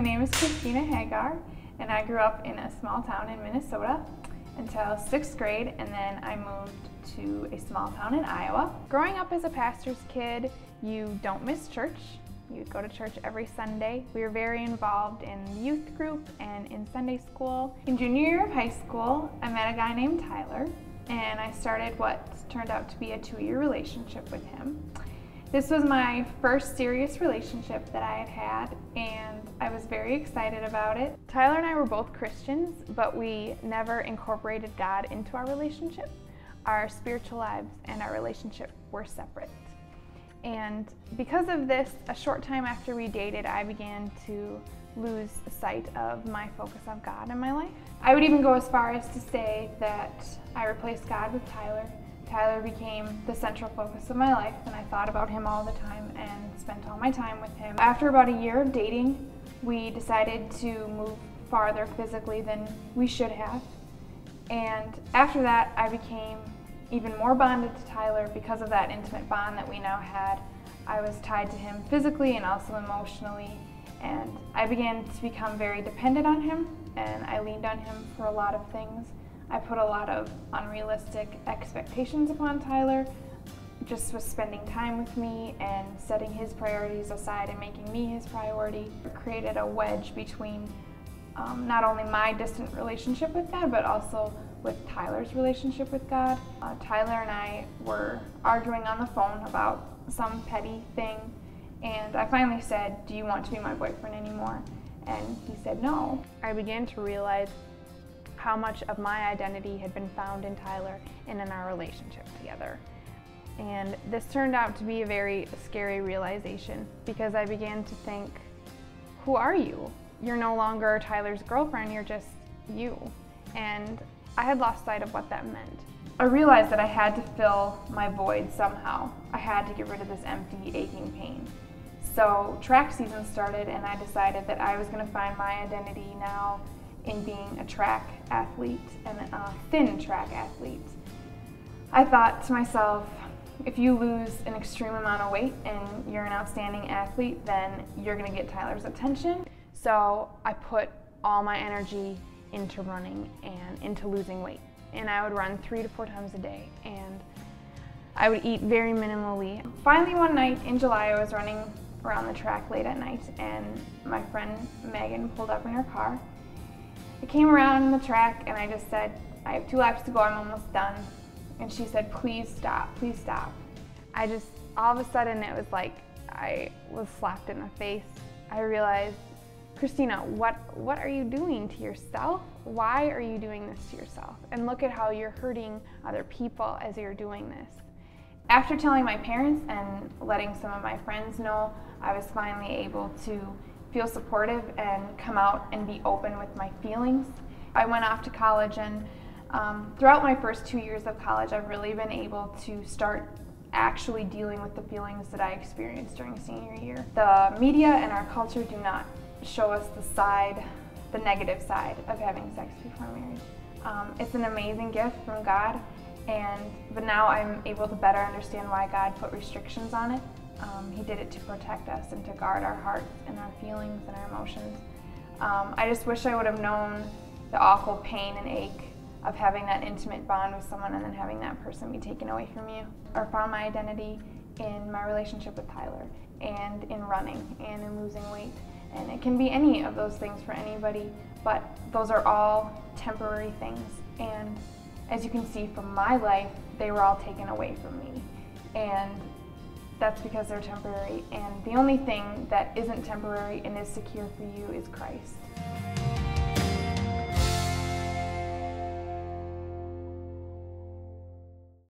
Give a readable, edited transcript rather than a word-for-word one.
name is Christina, and I grew up in a small town in Minnesota until 6th grade, and then I moved to a small town in Iowa. Growing up as a pastor's kid, you don't miss church. You go to church every Sunday. We were very involved in the youth group and in Sunday school. In junior year of high school, I met a guy named Tyler, and I started what turned out to be a 2-year relationship with him. This was my first serious relationship that I had had, and I was very excited about it. Tyler and I were both Christians, but we never incorporated God into our relationship. Our spiritual lives and our relationship were separate. And because of this, a short time after we dated, I began to lose sight of my focus of God in my life. I would even go as far as to say that I replaced God with Tyler. Tyler became the central focus of my life, and I thought about him all the time and spent all my time with him. After about a year of dating, we decided to move farther physically than we should have. And after that, I became even more bonded to Tyler because of that intimate bond that we now had. I was tied to him physically and also emotionally, and I began to become very dependent on him, and I leaned on him for a lot of things. I put a lot of unrealistic expectations upon Tyler, just with spending time with me and setting his priorities aside and making me his priority. It created a wedge between not only my distant relationship with God, but also with Tyler's relationship with God. Tyler and I were arguing on the phone about some petty thing, and I finally said, "Do you want to be my boyfriend anymore?" And he said no. I began to realize how much of my identity had been found in Tyler and in our relationship together. And this turned out to be a very scary realization, because I began to think, who are you? You're no longer Tyler's girlfriend, you're just you. And I had lost sight of what that meant. I realized that I had to fill my void somehow. I had to get rid of this empty, aching pain. So track season started, and I decided that I was going to find my identity now in being a track athlete, and a thin track athlete. I thought to myself, if you lose an extreme amount of weight and you're an outstanding athlete, then you're going to get Tyler's attention. So I put all my energy into running and into losing weight. And I would run 3 to 4 times a day, and I would eat very minimally. Finally, one night in July, I was running around the track late at night, and my friend Megan pulled up in her car. I came around the track and I just said, "I have 2 laps to go, I'm almost done." And she said, "Please stop, please stop." All of a sudden it was like I was slapped in the face. I realized, Christina, what are you doing to yourself? Why are you doing this to yourself? And look at how you're hurting other people as you're doing this. After telling my parents and letting some of my friends know, I was finally able to feel supportive and come out and be open with my feelings. I went off to college, and throughout my first 2 years of college, I've really been able to start actually dealing with the feelings that I experienced during senior year. The media and our culture do not show us the negative side of having sex before marriage. It's an amazing gift from God, but now I'm able to better understand why God put restrictions on it. He did it to protect us and to guard our hearts and our feelings and our emotions. I just wish I would have known the awful pain and ache of having that intimate bond with someone and then having that person be taken away from you. I found my identity in my relationship with Tyler, and in running, and in losing weight. And it can be any of those things for anybody, but those are all temporary things. And as you can see from my life, they were all taken away from me. And that's because they're temporary. And the only thing that isn't temporary and is secure for you is Christ.